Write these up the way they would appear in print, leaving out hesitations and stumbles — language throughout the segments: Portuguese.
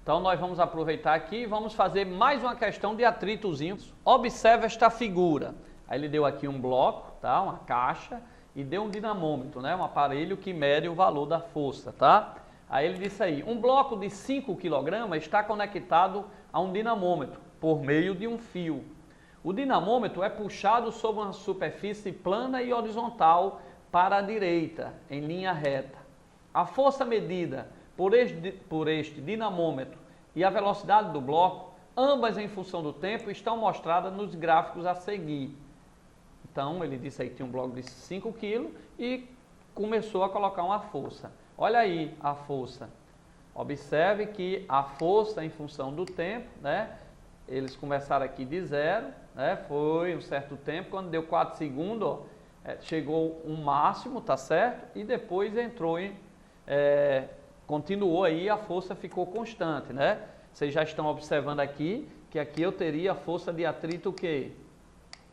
Então nós vamos aproveitar aqui e vamos fazer mais uma questão de atritozinhos. Observe esta figura. Aí ele deu aqui um bloco, tá? Uma caixa, e deu um dinamômetro, né? Um aparelho que mede o valor da força, tá? Aí ele disse aí, um bloco de 5 kg está conectado a um dinamômetro por meio de um fio. O dinamômetro é puxado sobre uma superfície plana e horizontal para a direita, em linha reta. A força medida por este dinamômetro e a velocidade do bloco, ambas em função do tempo, estão mostradas nos gráficos a seguir. Então, ele disse aí que tinha um bloco de 5 kg e começou a colocar uma força. Olha aí a força. Observe que a força em função do tempo, né? Eles começaram aqui de 0, né? Foi um certo tempo, quando deu 4 segundos, ó, chegou um máximo, tá certo? E depois entrou em... continuou aí, a força ficou constante, né? Vocês já estão observando aqui, que aqui eu teria a força de atrito o quê?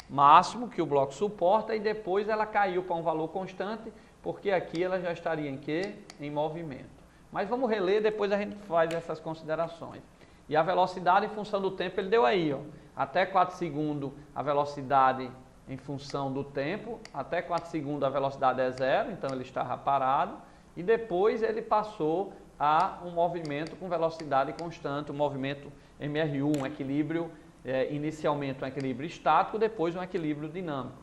Máximo, que o bloco suporta, e depois ela caiu para um valor constante, porque aqui ela já estaria em quê? Em movimento. Mas vamos reler, depois a gente faz essas considerações. E a velocidade em função do tempo, ele deu aí, ó, até 4 segundos a velocidade em função do tempo, até 4 segundos a velocidade é 0, então ele estava parado, e depois ele passou a um movimento com velocidade constante, um movimento MRU, um equilíbrio, inicialmente um equilíbrio estático, depois um equilíbrio dinâmico.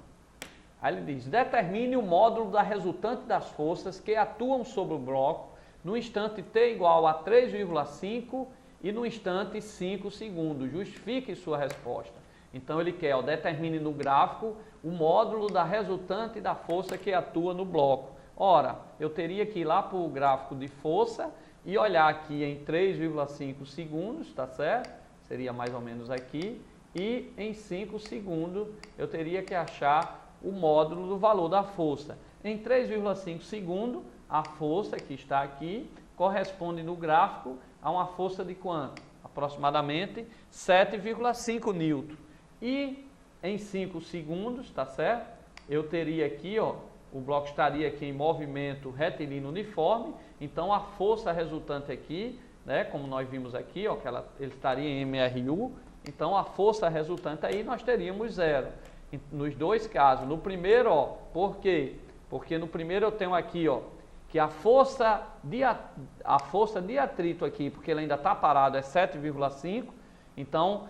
Aí ele diz, determine o módulo da resultante das forças que atuam sobre o bloco no instante t igual a 3,5 e no instante 5 segundos. Justifique sua resposta. Então ele quer, ó, determine no gráfico o módulo da resultante da força que atua no bloco. Ora, eu teria que ir lá para o gráfico de força e olhar aqui em 3,5 segundos, tá certo? Seria mais ou menos aqui. E em 5 segundos eu teria que achar o módulo do valor da força. Em 3,5 segundos, a força que está aqui corresponde no gráfico a uma força de quanto? Aproximadamente 7,5 newton. E em 5 segundos, tá certo? Eu teria aqui, ó, o bloco estaria aqui em movimento retilíneo uniforme, então a força resultante aqui, né, como nós vimos aqui, ó, que ele estaria em MRU, então a força resultante aí nós teríamos 0. Nos dois casos, no primeiro, ó, por quê? Porque no primeiro eu tenho aqui, ó, que a força de atrito aqui, porque ele ainda está parado, é 7,5, então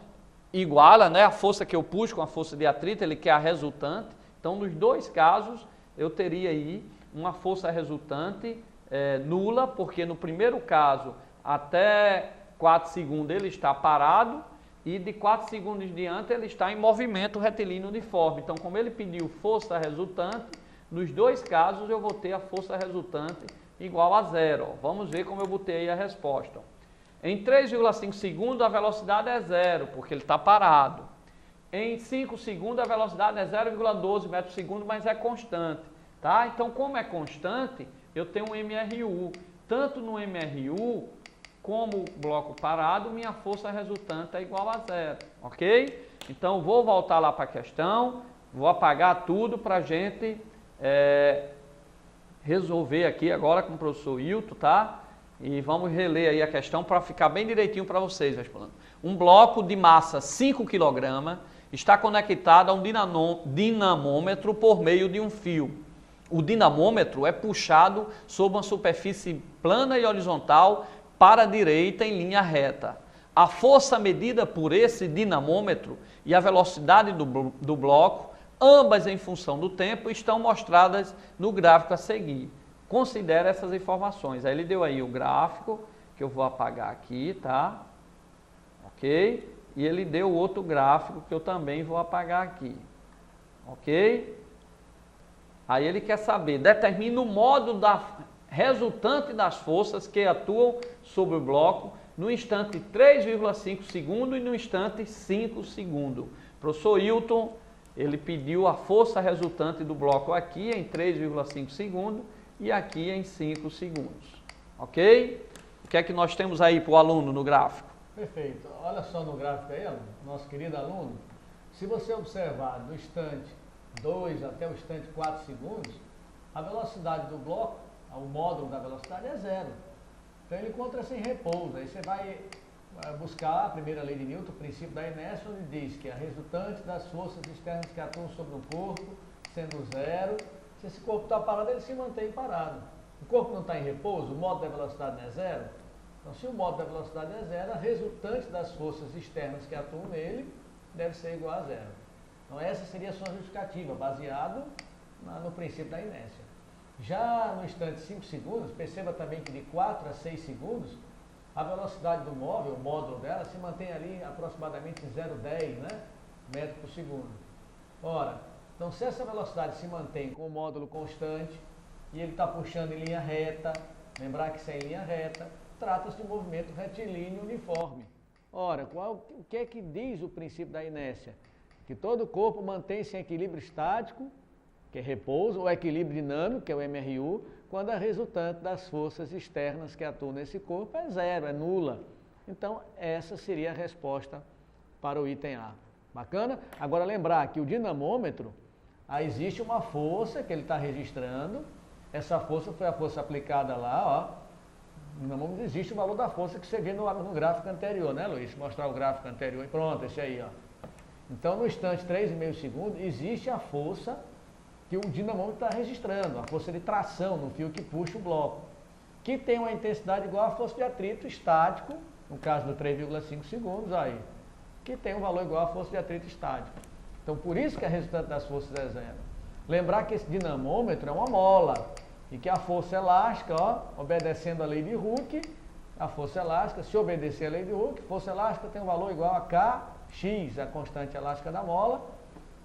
iguala, né, a força que eu puxo com a força de atrito, ele quer a resultante. Então nos dois casos eu teria aí uma força resultante nula, porque no primeiro caso até 4 segundos ele está parado e de 4 segundos em diante ele está em movimento retilíneo uniforme. Então, como ele pediu força resultante, nos dois casos eu vou ter a força resultante igual a 0. Vamos ver como eu botei aí a resposta. Em 3,5 segundos a velocidade é 0, porque ele está parado. Em 5 segundos a velocidade é 0,12 metros por segundo, mas é constante. Tá? Então, como é constante, eu tenho um MRU. Tanto no MRU como bloco parado, minha força resultante é igual a 0. Ok? Então, vou voltar lá para a questão, vou apagar tudo para a gente resolver aqui agora com o professor Hilton, tá? E vamos reler aí a questão para ficar bem direitinho para vocês respondendo. Um bloco de massa 5 kg está conectado a um dinamômetro por meio de um fio. O dinamômetro é puxado sobre uma superfície plana e horizontal para a direita em linha reta. A força medida por esse dinamômetro e a velocidade do bloco, ambas em função do tempo, estão mostradas no gráfico a seguir. Considere essas informações. Aí ele deu aí o gráfico, que eu vou apagar aqui, tá? Ok? E ele deu outro gráfico que eu também vou apagar aqui. Ok? Aí ele quer saber, determina o módulo da resultante das forças que atuam sobre o bloco no instante 3,5 segundos e no instante 5 segundos. Professor Hilton, ele pediu a força resultante do bloco aqui em 3,5 segundos e aqui em 5 segundos. Ok? O que é que nós temos aí para o aluno no gráfico? Perfeito. Olha só no gráfico aí, nosso querido aluno. Se você observar do instante 2 até o instante 4 segundos, a velocidade do bloco, o módulo da velocidade é 0. Então ele encontra sem repouso. Aí você vai buscar a primeira lei de Newton, o princípio da inércia, onde diz que a resultante das forças externas que atuam sobre o corpo, sendo zero, se esse corpo está parado, ele se mantém parado. O corpo não está em repouso, o modo da velocidade não é zero. Então, se o modo da velocidade é zero, a resultante das forças externas que atuam nele deve ser igual a zero. Então, essa seria a sua justificativa, baseado no princípio da inércia. Já no instante 5 segundos, perceba também que de 4 a 6 segundos, a velocidade do móvel, o módulo dela, se mantém ali aproximadamente em 0,10, né, metros por segundo. Ora, então se essa velocidade se mantém com o módulo constante e ele está puxando em linha reta, lembrar que isso é em linha reta, trata-se de um movimento retilíneo uniforme. Ora, o que é que diz o princípio da inércia? Que todo corpo mantém-se em equilíbrio estático, que é repouso, ou equilíbrio dinâmico, que é o MRU, quando a resultante das forças externas que atuam nesse corpo é zero, é nula. Então, essa seria a resposta para o item A. Bacana? Agora, lembrar que o dinamômetro, existe uma força que ele está registrando, essa força foi a força aplicada lá, ó. No dinamômetro existe o valor da força que você vê no gráfico anterior, né, Luiz? Mostrar o gráfico anterior, pronto, esse aí, ó. Então, no instante 3,5 segundos, existe a força que o dinamômetro está registrando, a força de tração no fio que puxa o bloco, que tem uma intensidade igual à força de atrito estático, no caso do 3,5 segundos, aí, que tem um valor igual à força de atrito estático. Então, por isso que a resultante das forças é zero. Lembrar que esse dinamômetro é uma mola, e que a força elástica, ó, obedecendo a lei de Hooke, a força elástica, se obedecer a lei de Hooke, força elástica tem um valor igual a Kx, a constante elástica da mola,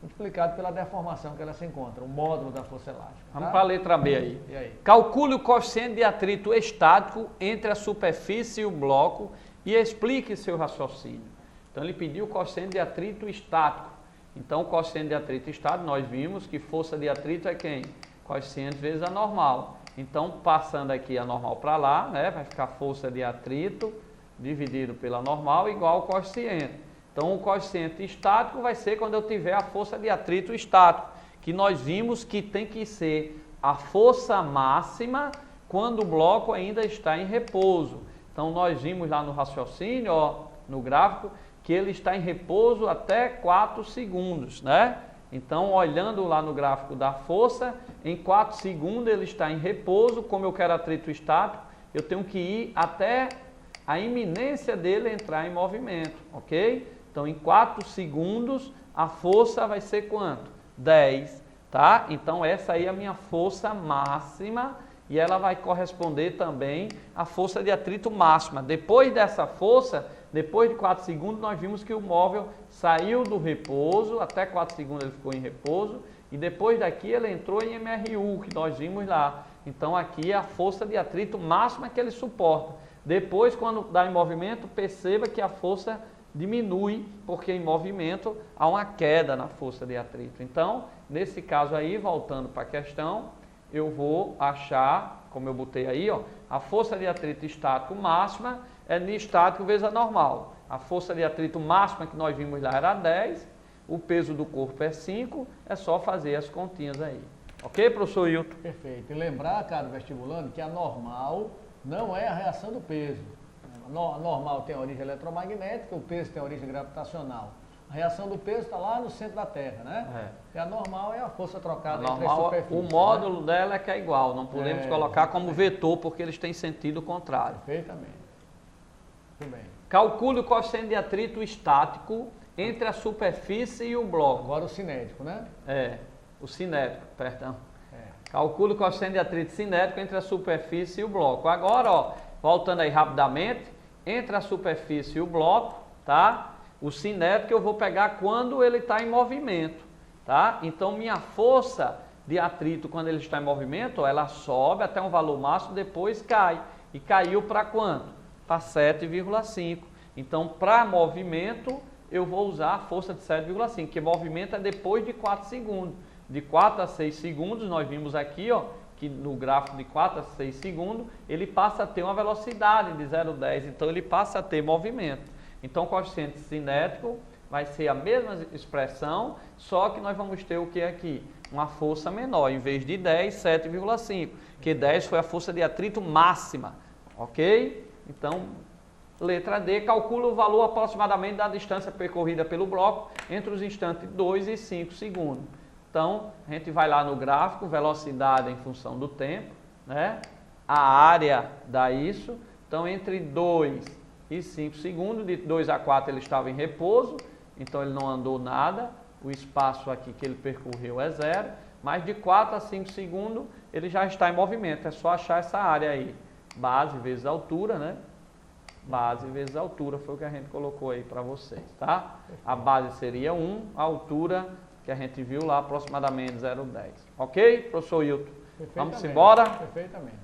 multiplicado pela deformação que ela se encontra, o módulo da força elástica. Vamos para a letra B aí. E aí? Calcule o coeficiente de atrito estático entre a superfície e o bloco e explique seu raciocínio. Então, ele pediu o coeficiente de atrito estático. Então, o coeficiente de atrito estático, nós vimos que força de atrito é quem? Coeficiente vezes a normal. Então, passando aqui a normal para lá, né, vai ficar força de atrito dividido pela normal igual ao coeficiente. Então, o coeficiente estático vai ser quando eu tiver a força de atrito estático, que nós vimos que tem que ser a força máxima quando o bloco ainda está em repouso. Então, nós vimos lá no raciocínio, ó, no gráfico, que ele está em repouso até 4 segundos, né? Então, olhando lá no gráfico da força, em 4 segundos ele está em repouso, como eu quero atrito estático, eu tenho que ir até a iminência dele entrar em movimento, ok? Então, em 4 segundos, a força vai ser quanto? 10, tá? Então, essa aí é a minha força máxima e ela vai corresponder também à força de atrito máxima. Depois dessa força, depois de 4 segundos, nós vimos que o móvel saiu do repouso, até 4 segundos ele ficou em repouso, e depois daqui ele entrou em MRU, que nós vimos lá. Então, aqui é a força de atrito máxima que ele suporta. Depois, quando dá em movimento, perceba que a força diminui, porque em movimento há uma queda na força de atrito. Então, nesse caso aí, voltando para a questão, eu vou achar, como eu botei aí, ó, a força de atrito estático máxima é Ni estático vezes a normal. A força de atrito máxima que nós vimos lá era 10, o peso do corpo é 5, é só fazer as continhas aí. Ok, professor Hilton? Perfeito. E lembrar, caro vestibulando, que a normal não é a reação do peso. A normal tem origem eletromagnética, o peso tem origem gravitacional. A reação do peso está lá no centro da Terra, né? É. E a normal é a força trocada entre as superfícies. O módulo dela é que é igual, não podemos colocar como vetor, porque eles têm sentido contrário. Perfeitamente. Muito bem. Calcule o coeficiente de atrito estático entre a superfície e o bloco. Agora o cinético, né? O cinético, perdão. Calcule o coeficiente de atrito cinético entre a superfície e o bloco. Agora, ó, voltando aí rapidamente, entre a superfície e o bloco, tá? O cinético eu vou pegar quando ele está em movimento, tá? Então, minha força de atrito quando ele está em movimento, ó, ela sobe até um valor máximo, depois cai. E caiu para quanto? Para 7,5. Então, para movimento, eu vou usar a força de 7,5, que movimento é depois de 4 segundos. De 4 a 6 segundos, nós vimos aqui, ó, que no gráfico de 4 a 6 segundos, ele passa a ter uma velocidade de 0,10, então ele passa a ter movimento. Então, o coeficiente cinético vai ser a mesma expressão, só que nós vamos ter o que aqui? Uma força menor, em vez de 10, 7,5, que 10 foi a força de atrito máxima, ok? Então, Letra D, calcula o valor aproximadamente da distância percorrida pelo bloco entre os instantes 2 e 5 segundos. Então, a gente vai lá no gráfico, velocidade em função do tempo, né? A área dá isso. Então, entre 2 e 5 segundos, de 2 a 4 ele estava em repouso, então ele não andou nada. O espaço aqui que ele percorreu é 0, mas de 4 a 5 segundos ele já está em movimento. É só achar essa área aí. Base vezes altura, né? Base vezes altura foi o que a gente colocou aí para vocês, tá? A base seria 1, a altura que a gente viu lá aproximadamente 0,10. Ok, professor Hilton? Vamos embora? Perfeitamente.